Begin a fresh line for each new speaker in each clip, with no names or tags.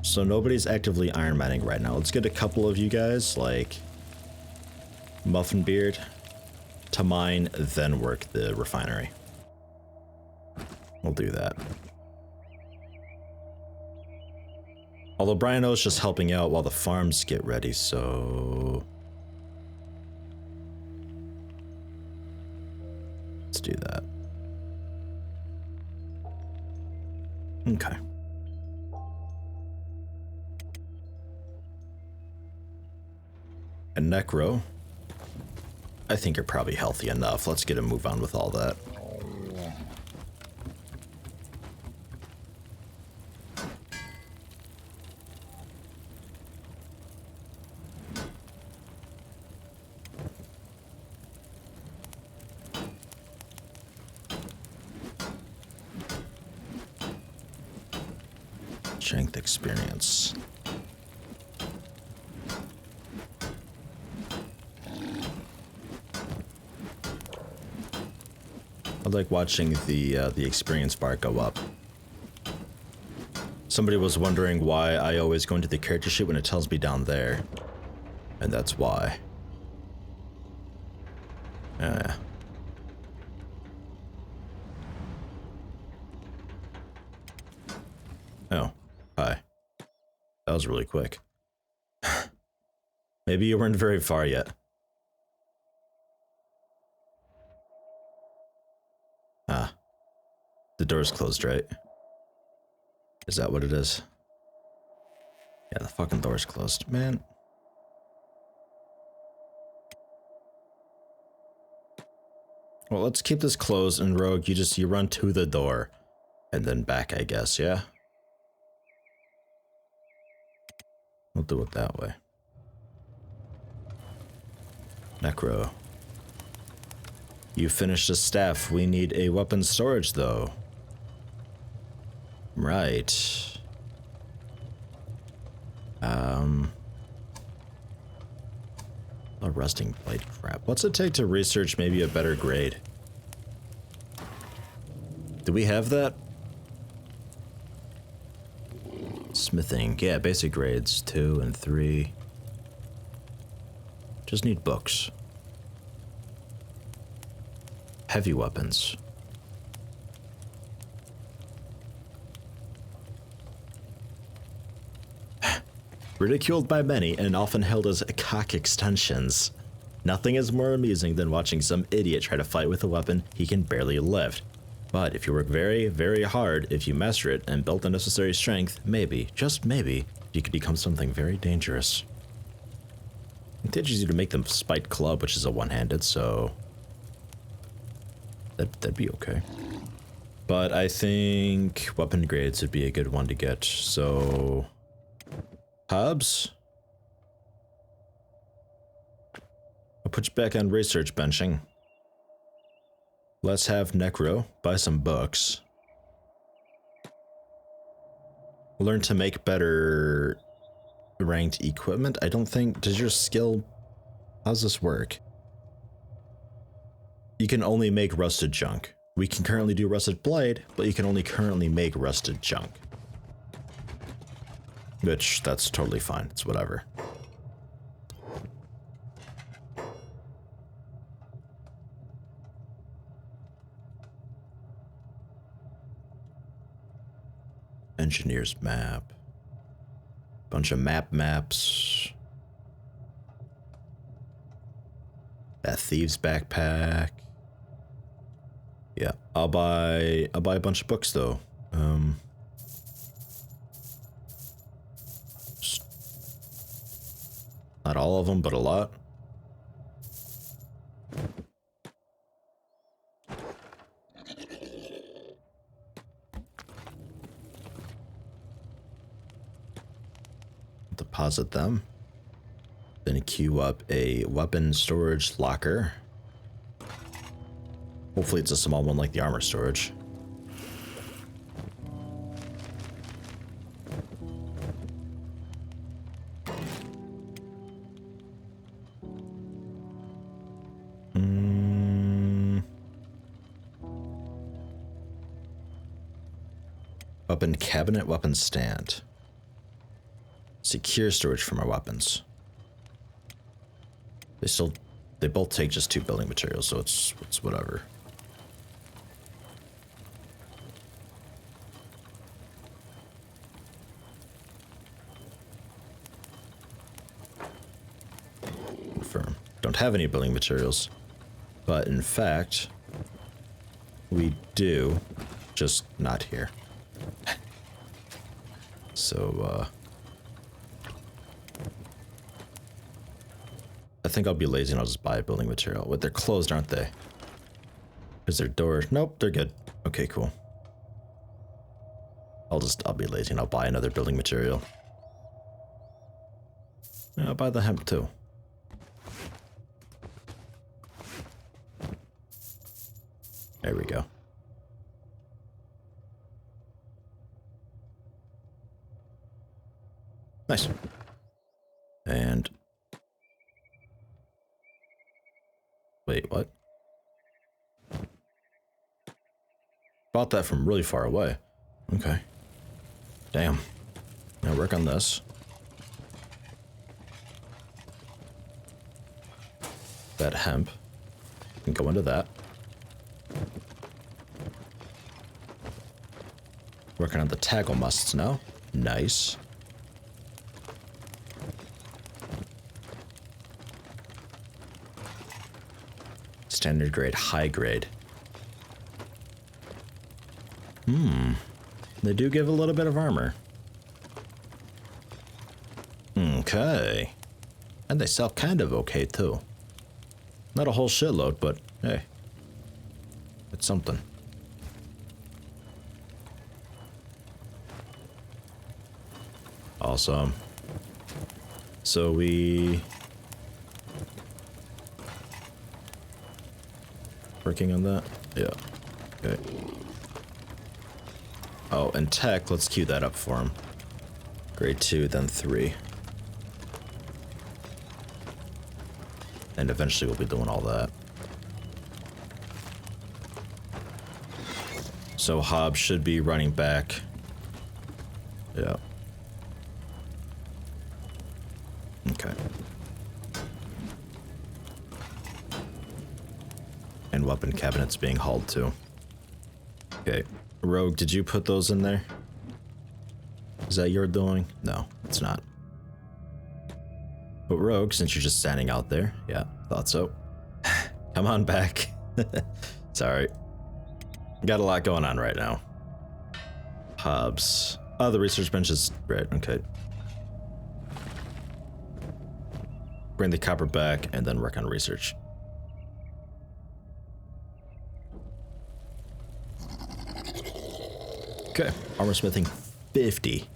So nobody's actively iron mining right now. Let's get a couple of you guys, like Muffin Beard, to mine, then work the refinery. We'll do that. Although Brian O's just helping out while the farms get ready, so... let's do that. Okay. And Necro, I think you're probably healthy enough. Let's get a move on with all that. Strength experience. I like watching the experience bar go up. Somebody was wondering why I always go into the character sheet when it tells me down there. And that's why. Yeah. Oh, hi. That was really quick. Maybe you weren't very far yet. Ah. The door's closed, right? Is that what it is? Yeah, the fucking door's closed, man. Well, let's keep this closed, and Rogue, you run to the door. And then back, I guess, yeah? We'll do it that way. Necro. You finished the staff. We need a weapon storage, though. Right. A rusting blade crap. What's it take to research maybe a better grade? Do we have that? Smithing. Yeah, basic grades 2 and 3. Just need books. Heavy weapons. Ridiculed by many and often held as cock extensions. Nothing is more amusing than watching some idiot try to fight with a weapon he can barely lift. But if you work very, very hard, if you master it and build the necessary strength, maybe, just maybe, you could become something very dangerous. It teaches you to make the spiked club, which is a one-handed, so that'd be okay. But I think weapon grades would be a good one to get, so... Hobbs? I'll put you back on research benching. Let's have Necro buy some books. Learn to make better ranked equipment. I don't think... does your skill... how's this work? You can only make rusted junk. We can currently do rusted blade, but you can only currently make rusted junk. Which, that's totally fine. It's whatever. Engineer's map. Bunch of maps. That thieves backpack. Yeah, I'll buy a bunch of books though. Not all of them, but a lot. Deposit them. Then queue up a weapon storage locker. Hopefully it's a small one like the armor storage. Weapon cabinet, weapon stand. Secure storage for my weapons. They both take just 2 building materials, so it's whatever. Confirm. Don't have any building materials, but in fact, we do, just not here. So, I think I'll be lazy and I'll just buy a building material. But they're closed, aren't they? Is there doors? Nope, they're good. Okay, cool. I'll be lazy and I'll buy another building material. Yeah, I'll buy the hemp too. There we go. Nice. And wait, what? Bought that from really far away. Okay. Damn. Now work on this. That hemp. Can go into that. Working on the tackle musts now. Nice. Standard grade, high grade. They do give a little bit of armor. Okay. And they sell kind of okay too. Not a whole shitload, but hey. It's something. Awesome. So we... working on that? Yeah. Okay. Oh, and tech, let's queue that up for him. Grade 2, then 3. And eventually we'll be doing all that. So Hobbs should be running back. Yeah. Okay. And weapon cabinets being hauled too. Okay. Rogue, did you put those in there? Is that your doing? No, it's not. But Rogue, since you're just standing out there, yeah, thought so. Come on back. Sorry. Got a lot going on right now. Hobbs. Oh, the research bench is red. Okay. Bring the copper back and then work on research. Okay. Armor smithing 50.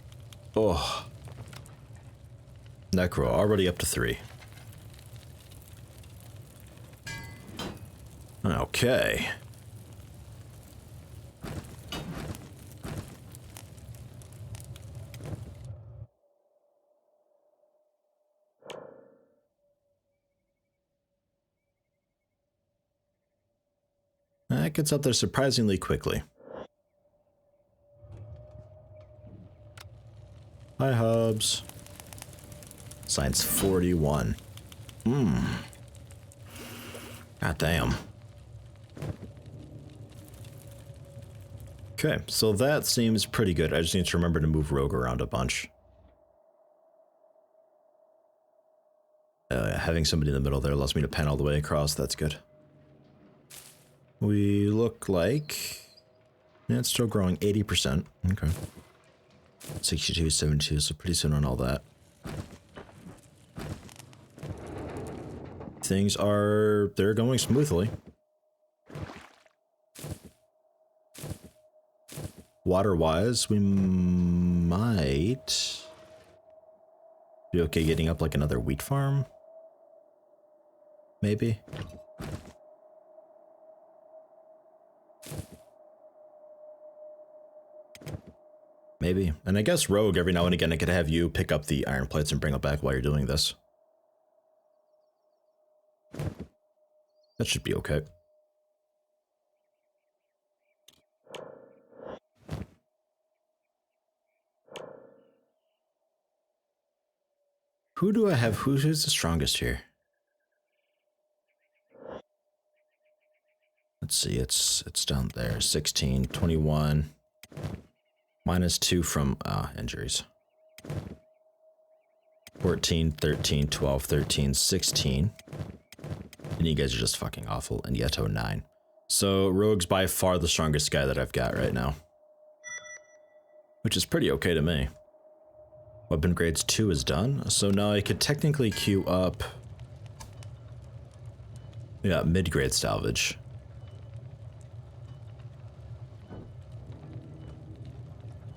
Oh. Necro already up to 3. Okay. That gets up there surprisingly quickly. Hi, Hubs. Science 41. God damn. Okay, so that seems pretty good. I just need to remember to move Rogue around a bunch. Having somebody in the middle there allows me to pan all the way across. That's good. We look like... yeah, it's still growing 80%. Okay. 62, 72, so pretty soon on all that. Things are... they're going smoothly. Water-wise, we might be okay getting up like another wheat farm. Maybe. Maybe. And I guess Rogue, every now and again, I could have you pick up the iron plates and bring them back while you're doing this. That should be okay. Who do I have? Who's the strongest here? Let's see, it's down there. 16, 21. -2 from injuries. 14, 13, 12, 13, 16. And you guys are just fucking awful. And Yeto 9. So Rogue's by far the strongest guy that I've got right now. Which is pretty okay to me. Weapon grades 2 is done. So now I could technically queue up... Yeah, mid-grade salvage.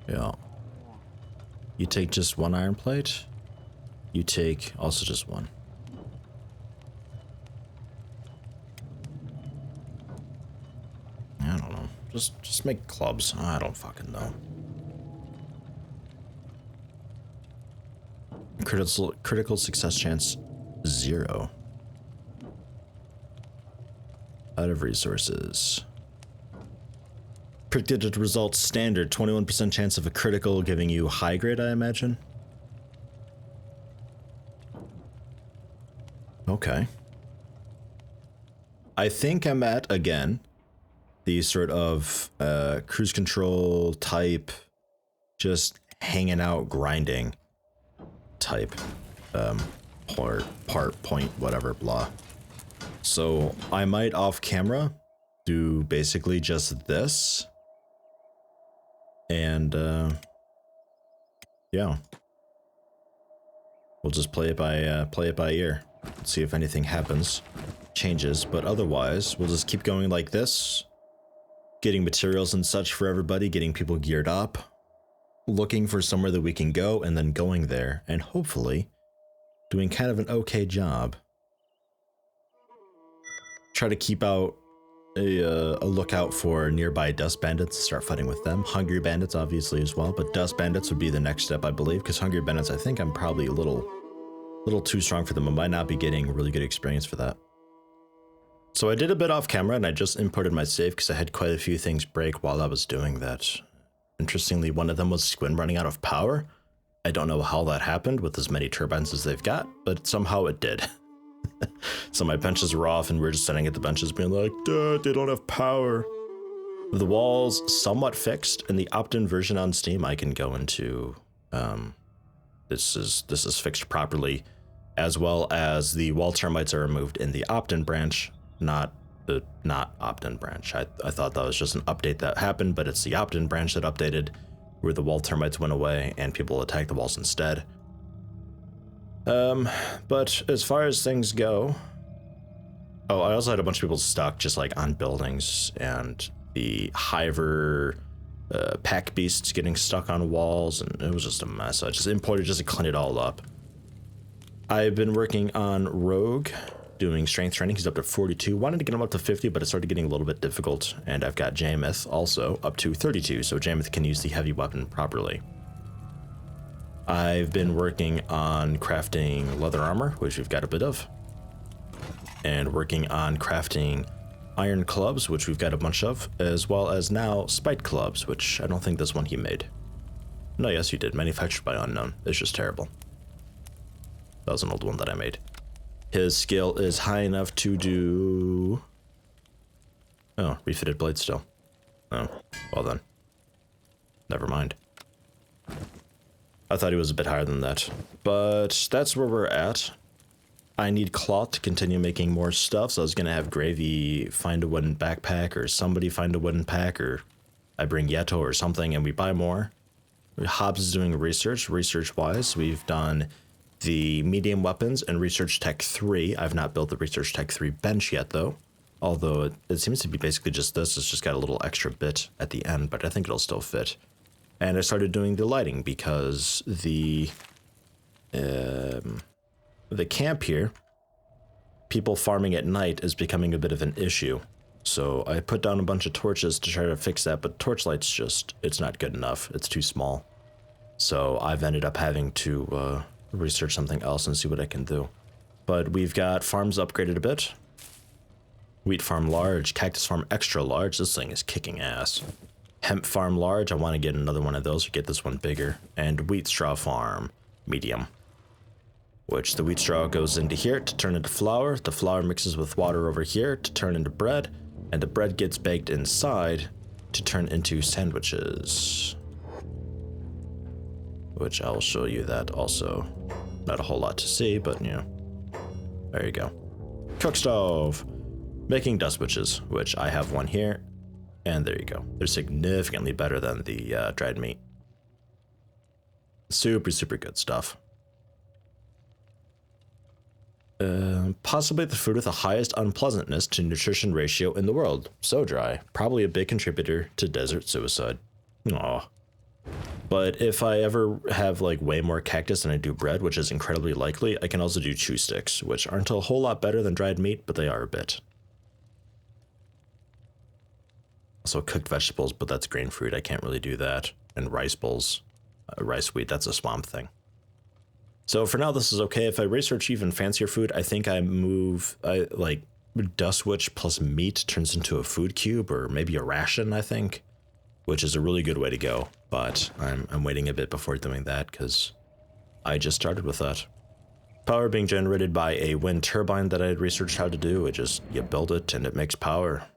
Yeah. You take just 1 iron plate. You take also just 1. I don't know. Just make clubs. I don't fucking know. Critical success chance 0. Out of resources. Predicted results standard, 21% chance of a critical, giving you high grade, I imagine. Okay. I think I'm at, again, the sort of cruise control type, just hanging out, grinding type, point, whatever, blah. So I might off camera do basically just this. And, yeah. We'll just play it by ear. See if anything happens, changes, but otherwise, we'll just keep going like this. Getting materials and such for everybody, getting people geared up. Looking for somewhere that we can go, and then going there, and hopefully doing kind of an okay job. Try to keep out a lookout for nearby dust bandits, start fighting with them. Hungry bandits obviously as well, but dust bandits would be the next step, I believe, because hungry bandits, I think I'm probably a little too strong for them. I might not be getting really good experience for that. So I did a bit off camera, and I just imported my save because I had quite a few things break while I was doing that. Interestingly, one of them was Squin running out of power. I don't know how that happened with as many turbines as they've got, but somehow it did. So my benches were off, and we're just sitting at the benches being like, duh, they don't have power. The walls somewhat fixed. In the opt-in version on Steam, I can go into, this is fixed properly, as well as the wall termites are removed in the opt-in branch, not opt-in branch. I thought that was just an update that happened, but it's the opt-in branch that updated, where the wall termites went away and people attacked the walls instead. But as far as things go, oh, I also had a bunch of people stuck just like on buildings, and the hiver pack beasts getting stuck on walls, and it was just a mess. I just imported just to clean it all up. I've been working on Rogue, doing strength training. He's up to 42. Wanted to get him up to 50, but it started getting a little bit difficult. And I've got Jameth also up to 32, so Jameth can use the heavy weapon properly. I've been working on crafting leather armor, which we've got a bit of. And working on crafting iron clubs, which we've got a bunch of, as well as now spike clubs, which I don't think this one he made. No, yes, he did. Manufactured by Unknown. It's just terrible. That was an old one that I made. His skill is high enough to do... Oh, refitted blade still. Oh, well then. Never mind. I thought he was a bit higher than that. But that's where we're at. I need cloth to continue making more stuff, so I was going to have Gravy find a wooden backpack, or somebody find a wooden pack, or I bring Yeto or something and we buy more. Hobbs is doing research-wise. We've done the medium weapons and Research Tech 3. I've not built the Research Tech 3 bench yet, though. Although it seems to be basically just this. It's just got a little extra bit at the end, but I think it'll still fit. And I started doing the lighting because the camp here, people farming at night is becoming a bit of an issue. So I put down a bunch of torches to try to fix that, but torchlight's just, it's not good enough. It's too small. So I've ended up having to research something else and see what I can do. But we've got farms upgraded a bit. Wheat farm large, cactus farm extra large. This thing is kicking ass. Hemp farm large, I want to get another one of those or get this one bigger. And wheat straw farm medium. which the wheat straw goes into here to turn into flour. The flour mixes with water over here to turn into bread, and the bread gets baked inside to turn into sandwiches. Which I'll show you that also. Not a whole lot to see, but you know. There you go. Cook stove! Making dust witches, which I have one here. And there you go. They're significantly better than the dried meat. Super, super good stuff. Possibly the food with the highest unpleasantness to nutrition ratio in the world. So dry. Probably a big contributor to desert suicide. Aw. But if I ever have like way more cactus than I do bread, which is incredibly likely, I can also do chew sticks, which aren't a whole lot better than dried meat, but they are a bit. Also cooked vegetables, but that's grain fruit. I can't really do that. And rice bowls. Rice wheat, that's a swamp thing. So for now, this is okay. If I research even fancier food, I think I like dust witch plus meat turns into a food cube or maybe a ration, I think, which is a really good way to go. But I'm waiting a bit before doing that because I just started with that. Power being generated by a wind turbine that I had researched how to do. You build it and it makes power.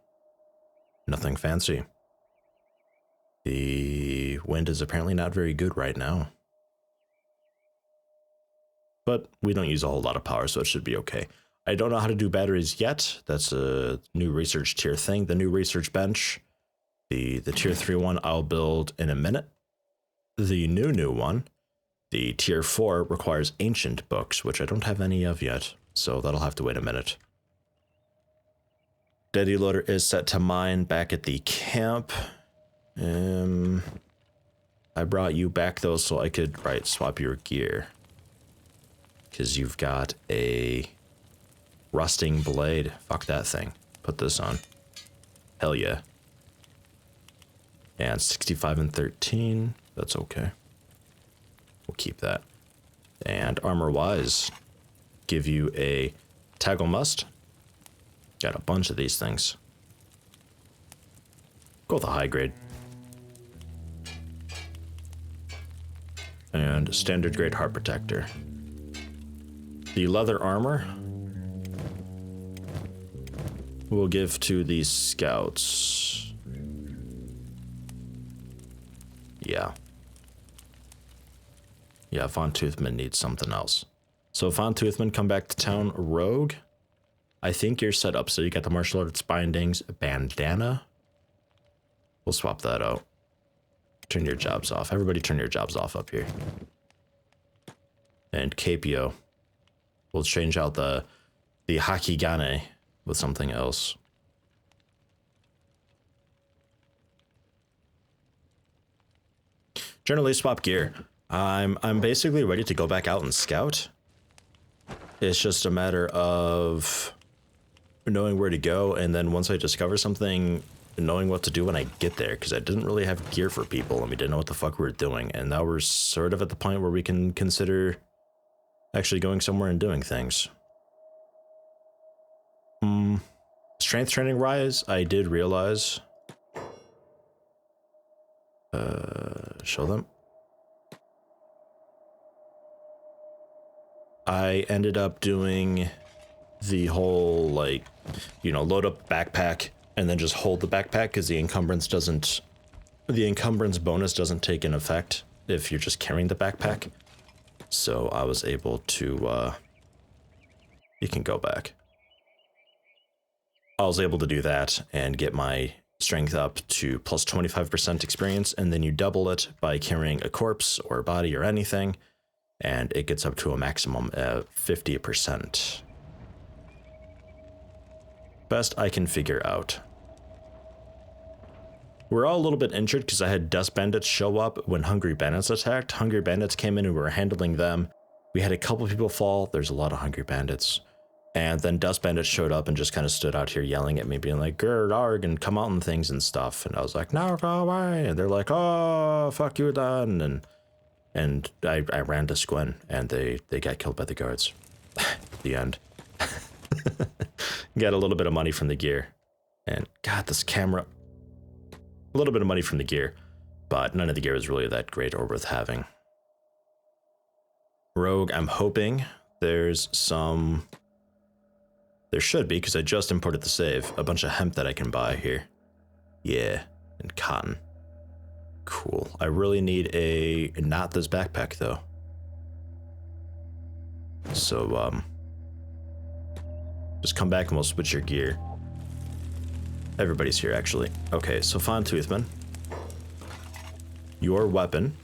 Nothing fancy. The wind is apparently not very good right now. But we don't use a whole lot of power, so it should be okay. I don't know how to do batteries yet. That's a new research tier thing. The new research bench, the tier 3 one I'll build in a minute. The new one, the tier 4, requires ancient books, which I don't have any of yet, so that'll have to wait a minute. Daddy loader is set to mine back at the camp. I brought you back though so I could swap your gear. Because you've got a rusting blade. Fuck that thing. Put this on. Hell yeah. And 65 and 13. That's okay. We'll keep that. And armor-wise, give you a taggle must. Got a bunch of these things. Go with a high grade. And standard grade heart protector. The leather armor we'll give to the scouts. Yeah. Yeah, Von Toothman needs something else. So Von Toothman, come back to town. Rogue, I think you're set up. So you got the martial arts bindings, bandana. We'll swap that out. Turn your jobs off. Everybody turn your jobs off up here. And Capio. We'll change out the Hakigane with something else. Generally swap gear. I'm basically ready to go back out and scout. It's just a matter of knowing where to go, and then once I discover something, knowing what to do when I get there, because I didn't really have gear for people and we didn't know what the fuck we were doing, and now we're sort of at the point where we can consider actually going somewhere and doing things. Strength training rise, I did realize. Show them. I ended up doing the whole, like, you know, load up backpack and then just hold the backpack because the encumbrance bonus doesn't take in effect if you're just carrying the backpack. So I was able to, you can go back. I was able to do that and get my strength up to plus 25% experience, and then you double it by carrying a corpse or a body or anything, and it gets up to a maximum of 50%. Best I can figure out. We're all a little bit injured because I had dust bandits show up when hungry bandits attacked. Hungry bandits came in and we were handling them. We had a couple people fall. There's a lot of hungry bandits. And then dust bandits showed up and just kind of stood out here yelling at me, being like, "Grr, arg," and come out and things and stuff. And I was like, "No, go away." And they're like, "Oh, fuck you then." And I ran to Squin and they got killed by the guards. The end. Got a little bit of money from the gear. And God, this camera. A little bit of money from the gear, but none of the gear is really that great or worth having. Rogue, I'm hoping There's some... There should be, because I just imported the save. A bunch of hemp that I can buy here. Yeah, and cotton. Cool. I really need a... Not this backpack, though. So, just come back and we'll switch your gear. Everybody's here, actually. Okay, so Fawn Toothman. Your weapon.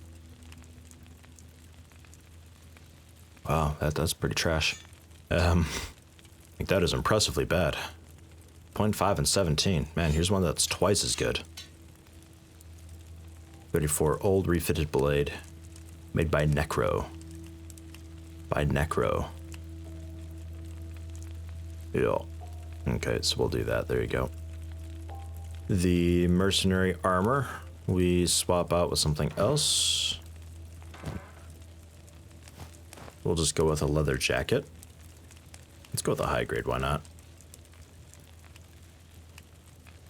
Wow, that's pretty trash. I think that is impressively bad. 0.5 and 17. Man, here's one that's twice as good. 34 old refitted blade. Made by Necro. By Necro. Yeah. Okay, so we'll do that. There you go. The mercenary armor, we swap out with something else. We'll just go with a leather jacket. Let's go with a high grade, why not?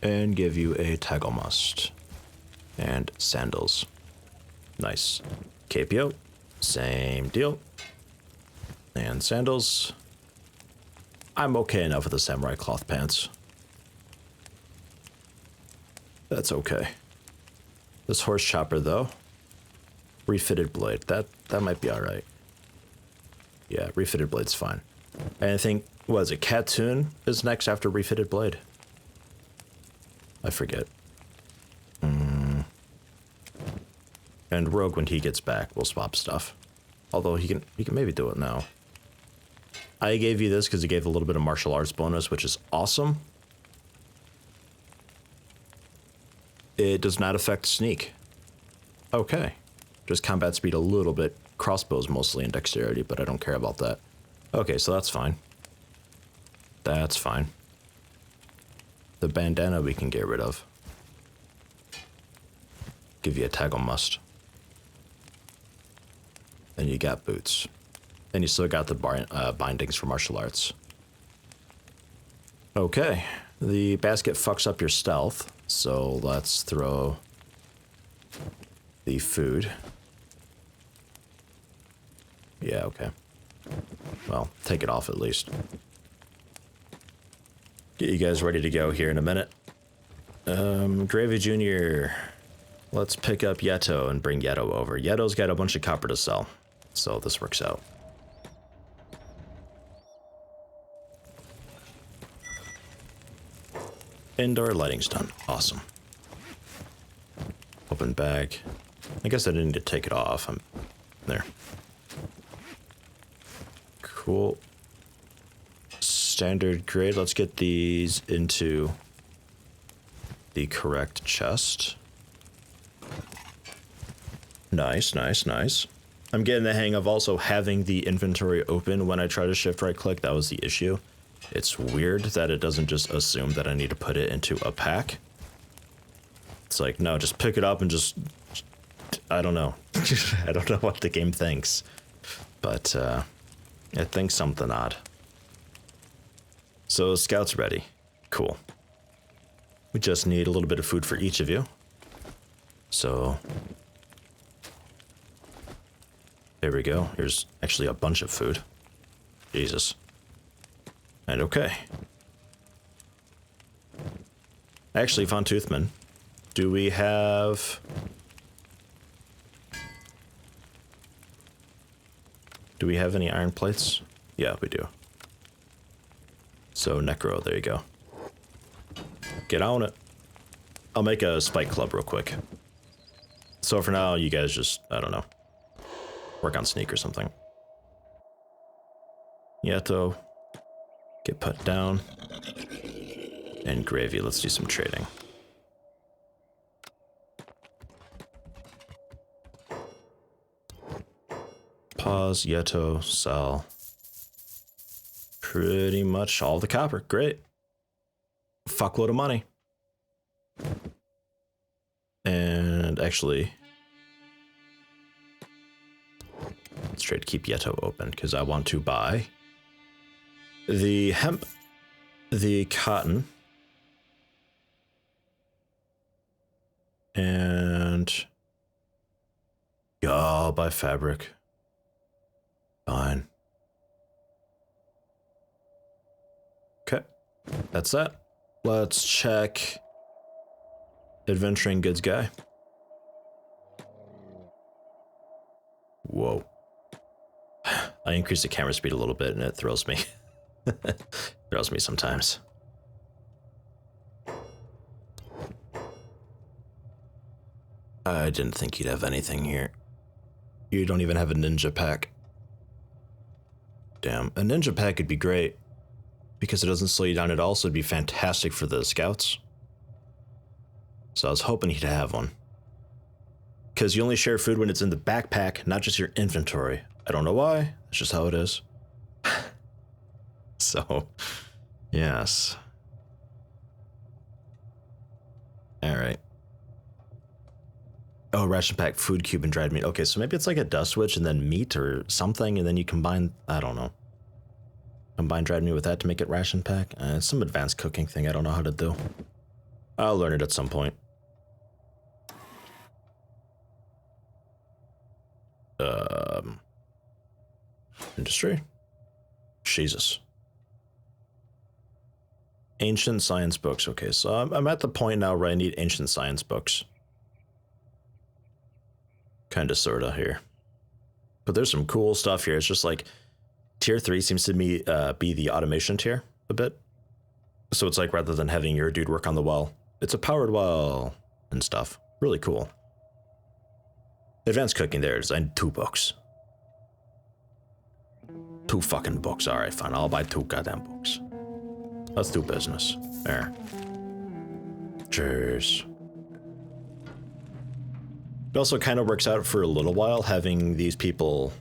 And give you a taggle must. And sandals. Nice. Capio, same deal. And sandals. I'm okay enough with the samurai cloth pants. That's okay. This horse chopper, though. Refitted blade. That might be alright. Yeah, refitted blade's fine. And I think, what is it, Katoon is next after refitted blade? I forget. And Rogue, when he gets back, will swap stuff. Although he can maybe do it now. I gave you this because he gave a little bit of martial arts bonus, which is awesome. It does not affect sneak. Okay. Just combat speed a little bit. Crossbows mostly and dexterity, but I don't care about that. Okay, so that's fine. That's fine. The bandana we can get rid of. Give you a taggle must. And you got boots. And you still got the bindings for martial arts. Okay. The basket fucks up your stealth, so let's throw the food. Yeah, okay. Well, take it off at least. Get you guys ready to go here in a minute. Gravy Jr. Let's pick up Yeto and bring Yeto over. Yeto's got a bunch of copper to sell, so this works out. Indoor lighting's done. Awesome. Open bag. I guess I didn't need to take it off. I'm there. Cool. Standard grade. Let's get these into the correct chest. Nice, nice, nice. I'm getting the hang of also having the inventory open when I try to shift right click. That was the issue. It's weird that it doesn't just assume that I need to put it into a pack. It's like, no, just pick it up and just, I don't know. I don't know what the game thinks, but it thinks something odd. So scout's ready. Cool. We just need a little bit of food for each of you. So there we go. Here's actually a bunch of food. Jesus. And okay. Actually, Von Toothman, do we have... Do we have any iron plates? Yeah, we do. So, Necro, there you go. Get on it. I'll make a spike club real quick. So for now, you guys just, I don't know, work on sneak or something. Yeto. Get put down. And Gravy, let's do some trading. Pause, Yeto, sell. Pretty much all the copper. Great. Fuckload of money. And actually, let's try to keep Yeto open because I want to buy the hemp, the cotton, and yeah, I'll buy fabric. Fine. That's that. Let's check adventuring goods guy. Whoa. I increased the camera speed a little bit and it throws me. Throws me sometimes. I didn't think you'd have anything here. You don't even have a ninja pack. Damn, a ninja pack would be great. Because it doesn't slow you down at all, so it'd be fantastic for the scouts. So I was hoping he'd have one. Because you only share food when it's in the backpack, not just your inventory. I don't know why, that's just how it is. So, yes. Alright. Oh, ration pack, food cube, and dried meat. Okay, so maybe it's like a dust witch and then meat or something, and then you combine, I don't know. Combine dried meat with that to make it ration pack. It's some advanced cooking thing I don't know how to do. I'll learn it at some point. Industry? Jesus. Ancient science books. Okay, so I'm at the point now where I need ancient science books. Kinda, sorta here. But there's some cool stuff here. It's just like tier 3 seems to me be the automation tier a bit. So it's like rather than having your dude work on the well, it's a powered well and stuff. Really cool. Advanced cooking there. I need 2 books. 2 fucking books. Alright, fine. I'll buy 2 goddamn books. Let's do business. There. Cheers. It also kind of works out for a little while having these people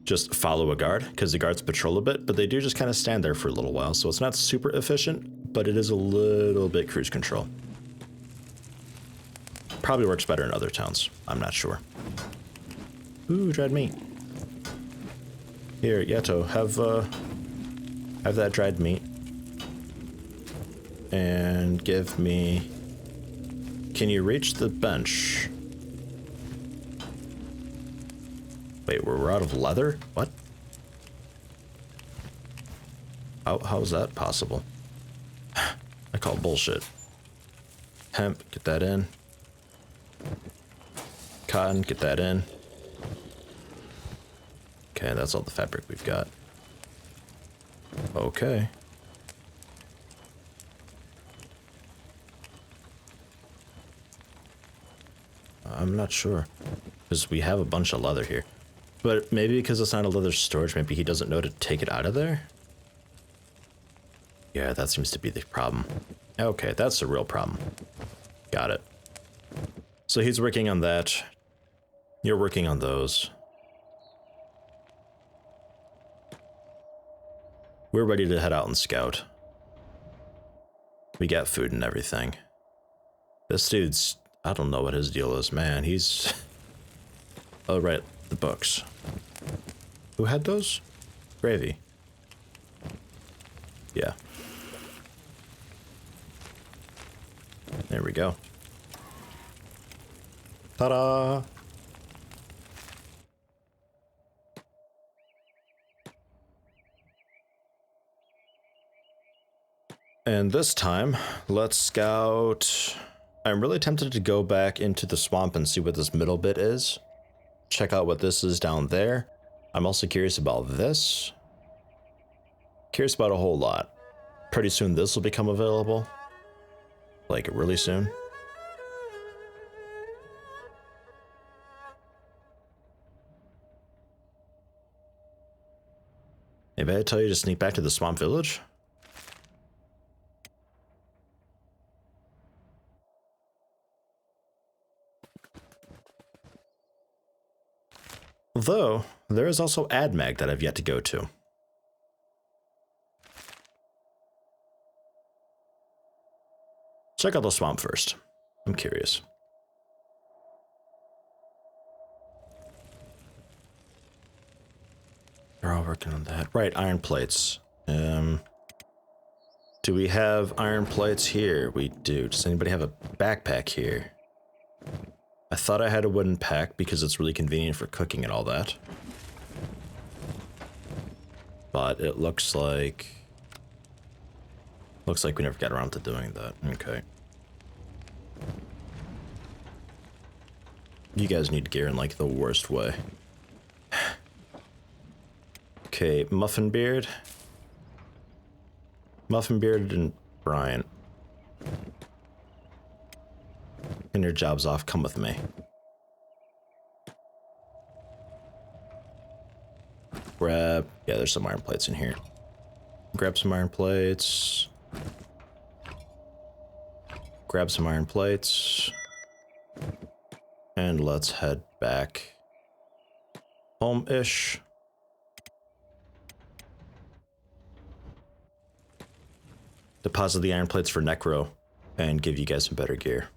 just follow a guard, because the guards patrol a bit, but they do just kind of stand there for a little while, so it's not super efficient, but it is a little bit cruise control. Probably works better in other towns. I'm not sure. Ooh, dried meat. Here, Yeto, have that dried meat. And give me... Can you reach the bench? Wait, we're out of leather? What? How is that possible? I call bullshit. Hemp, get that in. Cotton, get that in. Okay, that's all the fabric we've got. Okay. I'm not sure. Because we have a bunch of leather here. But maybe because it's not a leather storage, maybe he doesn't know to take it out of there? Yeah, that seems to be the problem. Okay, that's a real problem. Got it. So he's working on that. You're working on those. We're ready to head out and scout. We got food and everything. This dude's... I don't know what his deal is, man. He's... Oh, right. The books. Who had those? Gravy. Yeah. There we go. Ta-da! And this time, let's scout... I'm really tempted to go back into the swamp and see what this middle bit is. Check out what this is down there. I'm also curious about this. Curious about a whole lot. Pretty soon this will become available. Like, really soon. Maybe I tell you to sneak back to the swamp village? Though, there is also AdMag that I've yet to go to. Check out the swamp first. I'm curious. They're all working on that. Right, iron plates. Do we have iron plates here? We do. Does anybody have a backpack here? I thought I had a wooden pack because it's really convenient for cooking and all that. But it looks like... Looks like we never got around to doing that. Okay. You guys need gear in like the worst way. Okay, Muffin Beard. Muffin Beard and Brian. And your job's off. Come with me. Grab... Yeah, there's some iron plates in here. Grab some iron plates. Grab some iron plates. And let's head back home-ish. Deposit the iron plates for Necro and give you guys some better gear.